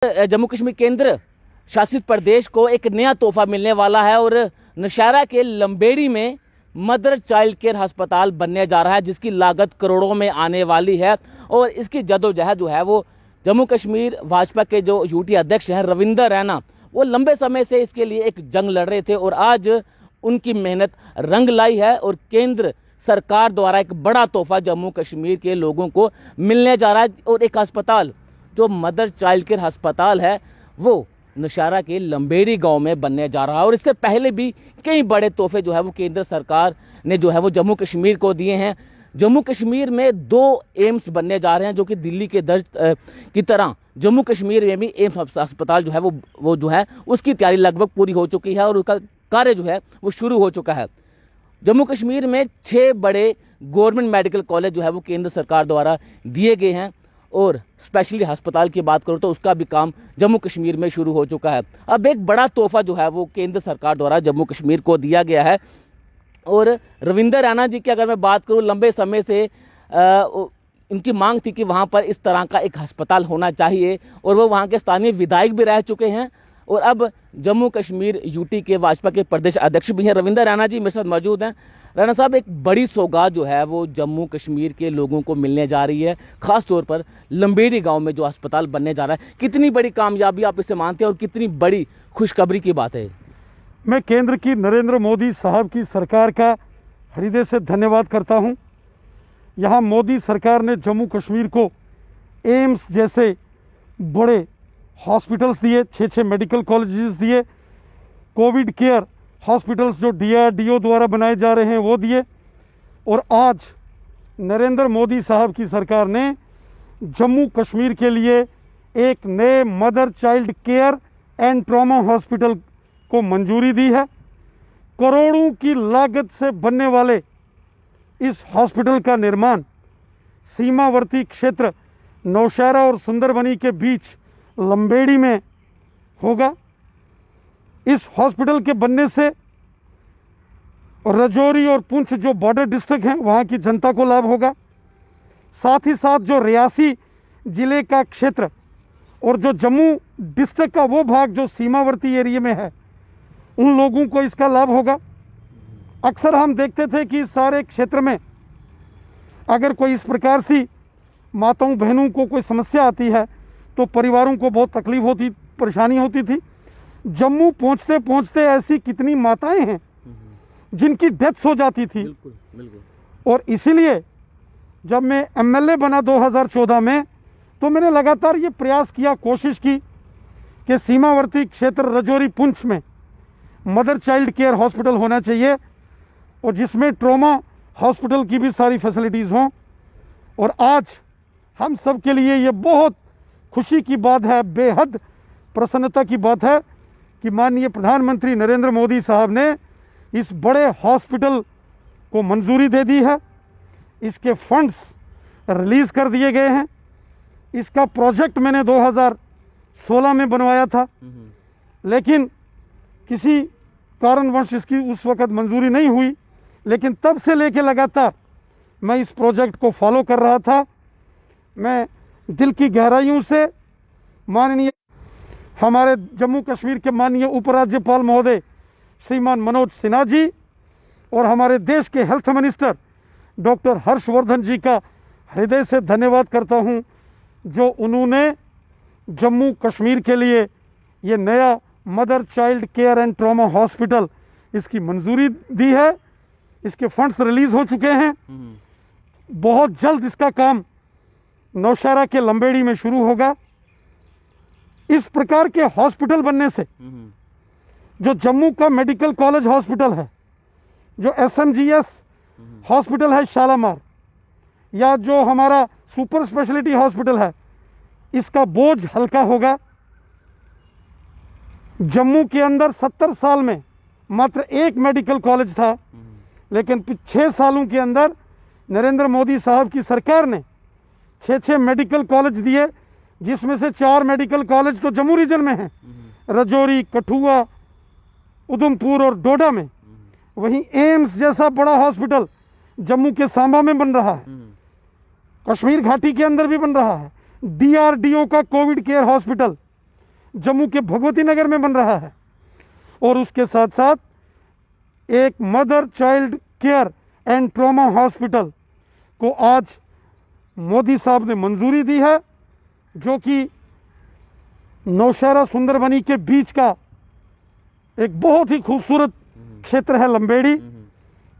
जम्मू कश्मीर केंद्र शासित प्रदेश को एक नया तोहफा मिलने वाला है और नौशहरा के लंबेड़ी में मदर चाइल्ड केयर अस्पताल बनने जा रहा है, जिसकी लागत करोड़ों में आने वाली है। और इसकी जदोजहद जो है वो जम्मू कश्मीर भाजपा के जो यूटी अध्यक्ष हैं रविंदर रैना, वो लंबे समय से इसके लिए एक जंग लड़ रहे थे और आज उनकी मेहनत रंग लाई है और केंद्र सरकार द्वारा एक बड़ा तोहफा जम्मू कश्मीर के लोगों को मिलने जा रहा है। और एक अस्पताल जो मदर चाइल्ड केयर अस्पताल है वो नौशहरा के लंबेड़ी गांव में बनने जा रहा है। और इससे पहले भी कई बड़े तोहफे जो है वो केंद्र सरकार ने जो है वो जम्मू कश्मीर को दिए हैं। जम्मू कश्मीर में 2 एम्स बनने जा रहे हैं, जो कि दिल्ली के दर्ज की तरह जम्मू कश्मीर में भी एम्स अस्पताल जो है वो जो है उसकी तैयारी लगभग पूरी हो चुकी है और उसका कार्य जो है वो शुरू हो चुका है। जम्मू कश्मीर में 6 बड़े गवर्नमेंट मेडिकल कॉलेज जो है वो केंद्र सरकार द्वारा दिए गए हैं और स्पेशली अस्पताल की बात करूं तो उसका भी काम जम्मू कश्मीर में शुरू हो चुका है। अब एक बड़ा तोहफा जो है वो केंद्र सरकार द्वारा जम्मू कश्मीर को दिया गया है। और रविंदर रैना जी की अगर मैं बात करूं, लंबे समय से उनकी मांग थी कि वहां पर इस तरह का एक अस्पताल होना चाहिए और वो वहां के स्थानीय विधायक भी रह चुके हैं और अब जम्मू कश्मीर यूटी के भाजपा के प्रदेश अध्यक्ष भी हैं। रविंदर रैना जी मेरे साथ मौजूद हैं। रैना साहब, एक बड़ी सौगात जो है वो जम्मू कश्मीर के लोगों को मिलने जा रही है, खास तौर पर लंबेड़ी गांव में जो अस्पताल बनने जा रहा है। कितनी बड़ी कामयाबी आप इसे मानते हैं और कितनी बड़ी खुशखबरी की बात है? मैं केंद्र की नरेंद्र मोदी साहब की सरकार का हृदय से धन्यवाद करता हूं। यहां मोदी सरकार ने जम्मू कश्मीर को एम्स जैसे बड़े हॉस्पिटल्स दिए, 6 मेडिकल कॉलेजेस दिए, कोविड केयर हॉस्पिटल्स जो DRDO द्वारा बनाए जा रहे हैं वो दिए। और आज नरेंद्र मोदी साहब की सरकार ने जम्मू कश्मीर के लिए एक नए mother child care and trauma hospital को मंजूरी दी है। करोड़ों की लागत से बनने वाले इस हॉस्पिटल का निर्माण सीमावर्ती क्षेत्र नौशहरा और सुंदरबनी के बीच लंबेड़ी में होगा। इस हॉस्पिटल के बनने से राजौरी और पुंछ जो बॉर्डर डिस्ट्रिक्ट हैं वहां की जनता को लाभ होगा। साथ ही साथ जो रियासी जिले का क्षेत्र और जो जम्मू डिस्ट्रिक्ट का वो भाग जो सीमावर्ती एरिया में है, उन लोगों को इसका लाभ होगा। अक्सर हम देखते थे कि इस सारे क्षेत्र में अगर कोई इस प्रकार सी माताओं बहनों को कोई समस्या आती है तो परिवारों को बहुत तकलीफ होती, परेशानी होती थी। जम्मू पहुंचते पहुंचते ऐसी कितनी माताएं हैं जिनकी डेथ्स हो जाती थी। बिल्कुल, बिल्कुल। और इसीलिए जब मैं MLA बना 2014 में तो मैंने लगातार ये प्रयास किया, कोशिश की कि सीमावर्ती क्षेत्र राजौरी पुंछ में मदर चाइल्ड केयर हॉस्पिटल होना चाहिए और जिसमें ट्रॉमा हॉस्पिटल की भी सारी फैसिलिटीज़ हों। और आज हम सब के लिए ये बहुत खुशी की बात है, बेहद प्रसन्नता की बात है कि माननीय प्रधानमंत्री नरेंद्र मोदी साहब ने इस बड़े हॉस्पिटल को मंजूरी दे दी है। इसके फंड्स रिलीज़ कर दिए गए हैं। इसका प्रोजेक्ट मैंने 2016 में बनवाया था, लेकिन किसी कारणवश इसकी उस वक़्त मंजूरी नहीं हुई, लेकिन तब से लेकर लगातार मैं इस प्रोजेक्ट को फॉलो कर रहा था। मैं दिल की गहराइयों से माननीय हमारे जम्मू कश्मीर के माननीय उपराज्यपाल महोदय श्रीमान मनोज सिन्हा जी और हमारे देश के हेल्थ मिनिस्टर डॉक्टर हर्षवर्धन जी का हृदय से धन्यवाद करता हूं, जो उन्होंने जम्मू कश्मीर के लिए ये नया mother child care and trauma hospital इसकी मंजूरी दी है। इसके फंड्स रिलीज हो चुके हैं। बहुत जल्द इसका काम नौशहरा के लंबेड़ी में शुरू होगा। इस प्रकार के हॉस्पिटल बनने से जो जम्मू का मेडिकल कॉलेज हॉस्पिटल है, जो SMGS हॉस्पिटल है शालामार, या जो हमारा सुपर स्पेशलिटी हॉस्पिटल है, इसका बोझ हल्का होगा। जम्मू के अंदर 70 साल में मात्र 1 मेडिकल कॉलेज था, लेकिन 6 सालों के अंदर नरेंद्र मोदी साहब की सरकार ने 6 मेडिकल कॉलेज दिए, जिसमें से 4 मेडिकल कॉलेज तो जम्मू रीजन में हैं, राजौरी, कठुआ, उधमपुर और डोडा में। वहीं एम्स जैसा बड़ा हॉस्पिटल जम्मू के सांबा में बन रहा है, कश्मीर घाटी के अंदर भी बन रहा है। DRDO का कोविड केयर हॉस्पिटल जम्मू के भगवती नगर में बन रहा है। और उसके साथ साथ एक mother child care and trauma hospital को आज मोदी साहब ने मंजूरी दी है, जो कि नौशहरा सुंदरबनी के बीच का एक बहुत ही खूबसूरत क्षेत्र है लंबेड़ी,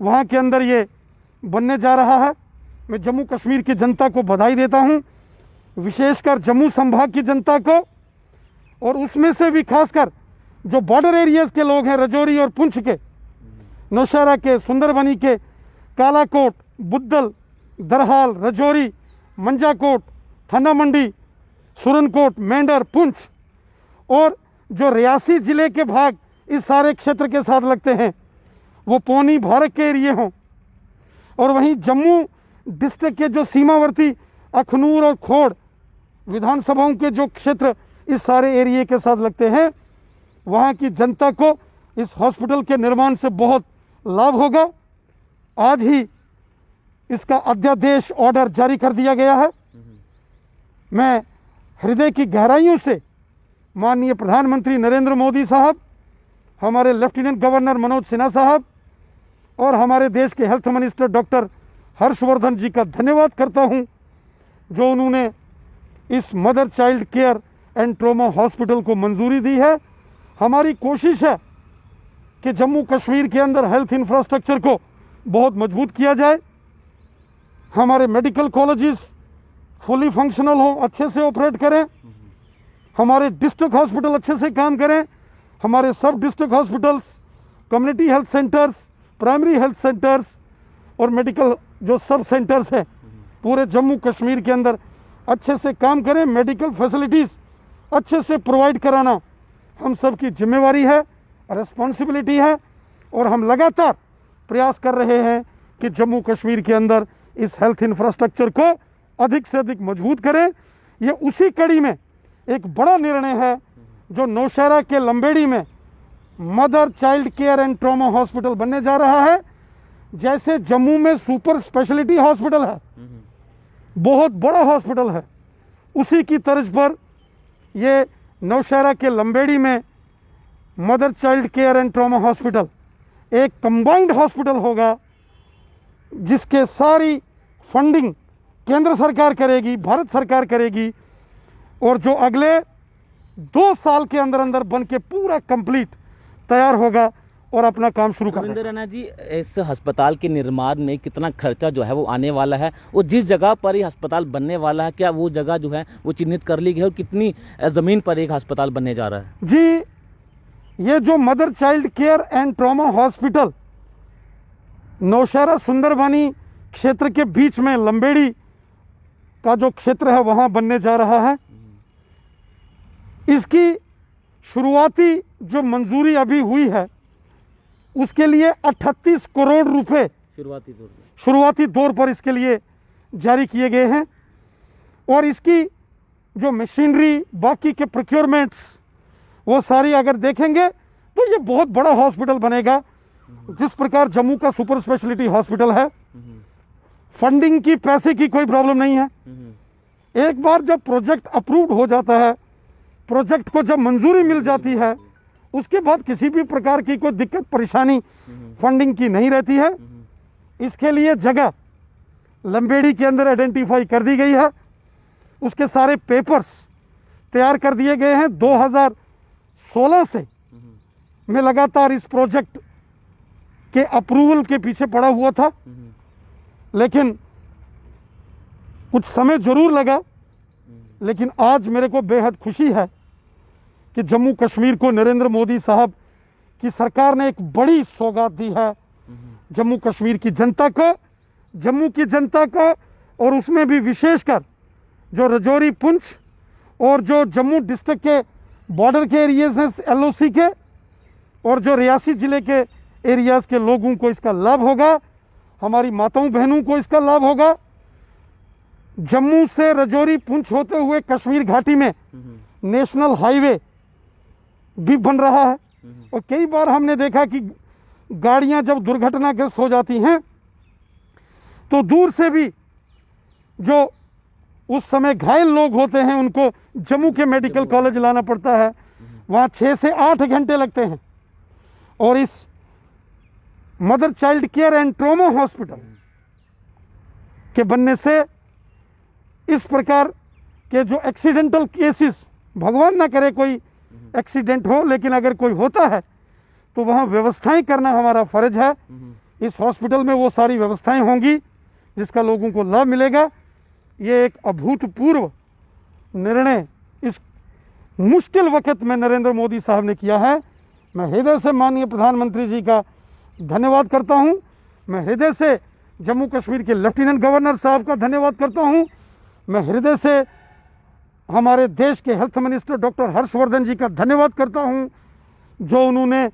वहाँ के अंदर ये बनने जा रहा है। मैं जम्मू कश्मीर की जनता को बधाई देता हूँ, विशेषकर जम्मू संभाग की जनता को, और उसमें से भी खासकर जो बॉर्डर एरियाज के लोग हैं, रजौरी और पुंछ के, नौशहरा के, सुंदरबनी के, कालाकोट, बुद्धल, दरहाल, रजौरी, मंजाकोट, थाना मंडी, सुरनकोट, मेंढर, पुंछ और जो रियासी जिले के भाग इस सारे क्षेत्र के साथ लगते हैं, वो पौनी भारत के एरिए हों, और वहीं जम्मू डिस्ट्रिक्ट के जो सीमावर्ती अखनूर और खोड़ विधानसभाओं के जो क्षेत्र इस सारे एरिए के साथ लगते हैं, वहाँ की जनता को इस हॉस्पिटल के निर्माण से बहुत लाभ होगा। आज ही इसका अध्यादेश ऑर्डर जारी कर दिया गया है। मैं हृदय की गहराइयों से माननीय प्रधानमंत्री नरेंद्र मोदी साहब, हमारे लेफ्टिनेंट गवर्नर मनोज सिन्हा साहब और हमारे देश के हेल्थ मिनिस्टर डॉक्टर हर्षवर्धन जी का धन्यवाद करता हूं, जो उन्होंने इस mother child care and trauma hospital को मंजूरी दी है। हमारी कोशिश है कि जम्मू कश्मीर के अंदर हेल्थ इंफ्रास्ट्रक्चर को बहुत मजबूत किया जाए, हमारे मेडिकल कॉलेजेस फुली फंक्शनल हो, अच्छे से ऑपरेट करें, हमारे डिस्ट्रिक्ट हॉस्पिटल अच्छे से काम करें, हमारे सब district hospitals, community health centres, primary health centres और मेडिकल जो सब सेंटर्स हैं पूरे जम्मू कश्मीर के अंदर अच्छे से काम करें। मेडिकल फैसिलिटीज़ अच्छे से प्रोवाइड कराना हम सब की जिम्मेवारी है, रिस्पॉन्सिबिलिटी है, और हम लगातार प्रयास कर रहे हैं कि जम्मू कश्मीर के अंदर इस हेल्थ इंफ्रास्ट्रक्चर को अधिक से अधिक मजबूत करें। ये उसी कड़ी में एक बड़ा निर्णय है जो नौशहरा के लंबेड़ी में mother child care and trauma hospital बनने जा रहा है। जैसे जम्मू में सुपर स्पेशलिटी हॉस्पिटल है, बहुत बड़ा हॉस्पिटल है, उसी की तर्ज पर ये नौशहरा के लंबेड़ी में mother child care and trauma hospital एक कंबाइंड हॉस्पिटल होगा, जिसके सारी फंडिंग केंद्र सरकार करेगी, भारत सरकार करेगी, और जो अगले 2 साल के अंदर अंदर बन के पूरा कंप्लीट तैयार होगा और अपना काम शुरू कर रविंद्र रैना जी, इस अस्पताल के निर्माण में कितना खर्चा जो है वो आने वाला है, और जिस जगह पर ये अस्पताल बनने वाला है, क्या वो जगह जो है वो चिन्हित कर ली गई है, और कितनी ज़मीन पर एक अस्पताल बनने जा रहा है? जी, ये जो mother child care and trauma hospital Naushera Sunderbani क्षेत्र के बीच में लंबेड़ी का जो क्षेत्र है वहाँ बनने जा रहा है, इसकी शुरुआती जो मंजूरी अभी हुई है उसके लिए 38 करोड़ रुपए शुरुआती तौर पर इसके लिए जारी किए गए हैं, और इसकी जो मशीनरी, बाकी के प्रोक्योरमेंट्स, वो सारी अगर देखेंगे तो ये बहुत बड़ा हॉस्पिटल बनेगा। जिस प्रकार जम्मू का सुपर स्पेशलिटी हॉस्पिटल है, फंडिंग की, पैसे की कोई प्रॉब्लम नहीं है। एक बार जब प्रोजेक्ट अप्रूव्ड हो जाता है, प्रोजेक्ट को जब मंजूरी मिल जाती है, उसके बाद किसी भी प्रकार की कोई दिक्कत परेशानी फंडिंग की नहीं रहती है। इसके लिए जगह लंबेड़ी के अंदर आइडेंटिफाई कर दी गई है, उसके सारे पेपर्स तैयार कर दिए गए हैं। 2016 से मैं लगातार इस प्रोजेक्ट के अप्रूवल के पीछे पड़ा हुआ था, लेकिन कुछ समय जरूर लगा, लेकिन आज मेरे को बेहद खुशी है कि जम्मू कश्मीर को नरेंद्र मोदी साहब की सरकार ने एक बड़ी सौगात दी है जम्मू कश्मीर की जनता को, जम्मू की जनता को, और उसमें भी विशेषकर जो रजौरी, पुंछ और जो जम्मू डिस्ट्रिक्ट के बॉर्डर के एरियाज हैं LOC के, और जो रियासी जिले के एरियाज के लोगों को इसका लाभ होगा, हमारी माताओं बहनों को इसका लाभ होगा। जम्मू से रजौरी, पुंछ होते हुए कश्मीर घाटी में नेशनल हाईवे भी बन रहा है, और कई बार हमने देखा कि गाड़ियां जब दुर्घटनाग्रस्त हो जाती हैं तो दूर से भी जो उस समय घायल लोग होते हैं उनको जम्मू के मेडिकल कॉलेज लाना पड़ता है, वहाँ 6 से 8 घंटे लगते हैं। और इस mother child care and trauma hospital के बनने से इस प्रकार के जो एक्सीडेंटल केसेस, भगवान ना करे कोई एक्सीडेंट हो, लेकिन अगर कोई होता है तो वहाँ व्यवस्थाएं करना हमारा फर्ज है। इस हॉस्पिटल में वो सारी व्यवस्थाएं होंगी जिसका लोगों को लाभ मिलेगा। ये एक अभूतपूर्व निर्णय इस मुश्किल वक्त में नरेंद्र मोदी साहब ने किया है। मैं हृदय से माननीय प्रधानमंत्री जी का धन्यवाद करता हूं। मैं हृदय से जम्मू कश्मीर के लेफ्टिनेंट गवर्नर साहब का धन्यवाद करता हूं। मैं हृदय से हमारे देश के हेल्थ मिनिस्टर डॉक्टर हर्षवर्धन जी का धन्यवाद करता हूं, जो उन्होंने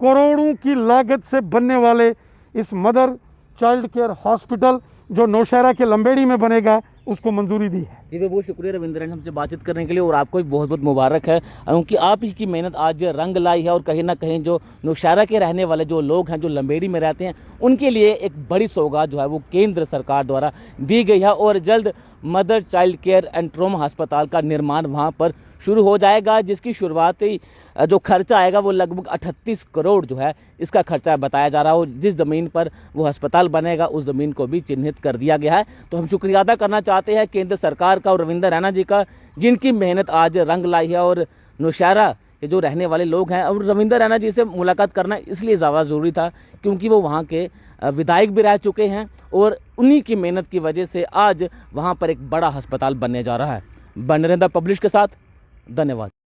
करोड़ों की लागत से बनने वाले इस मदर चाइल्ड केयर हॉस्पिटल जो नौशहरा के लंबेड़ी में बनेगा उसको मंजूरी दी है। जी बहुत शुक्रिया रविंद्र हमसे बातचीत करने के लिए, और आपको भी बहुत बहुत मुबारक है क्योंकि आप ही की मेहनत आज रंग लाई है। और कहीं ना कहीं जो नौशहरा के रहने वाले जो लोग हैं, जो लंबेड़ी में रहते हैं, उनके लिए एक बड़ी सौगात जो है वो केंद्र सरकार द्वारा दी गई है। और जल्द mother child care and trauma अस्पताल का निर्माण वहाँ पर शुरू हो जाएगा, जिसकी शुरुआती जो खर्चा आएगा वो लगभग 38 करोड़ जो है इसका खर्चा बताया जा रहा है। और जिस ज़मीन पर वो अस्पताल बनेगा उस ज़मीन को भी चिन्हित कर दिया गया है। तो हम शुक्रिया अदा करना चाहते हैं केंद्र सरकार का और रविंद्र रैना जी का, जिनकी मेहनत आज रंग लाई है। और नौशहरा के जो रहने वाले लोग हैं, और रविंद्र रैना जी से मुलाकात करना इसलिए ज़्यादा ज़रूरी था क्योंकि वो वहाँ के विधायक भी रह चुके हैं, और उन्हीं की मेहनत की वजह से आज वहाँ पर एक बड़ा अस्पताल बनने जा रहा है। बने रहें द पब्लिश के साथ। धन्यवाद।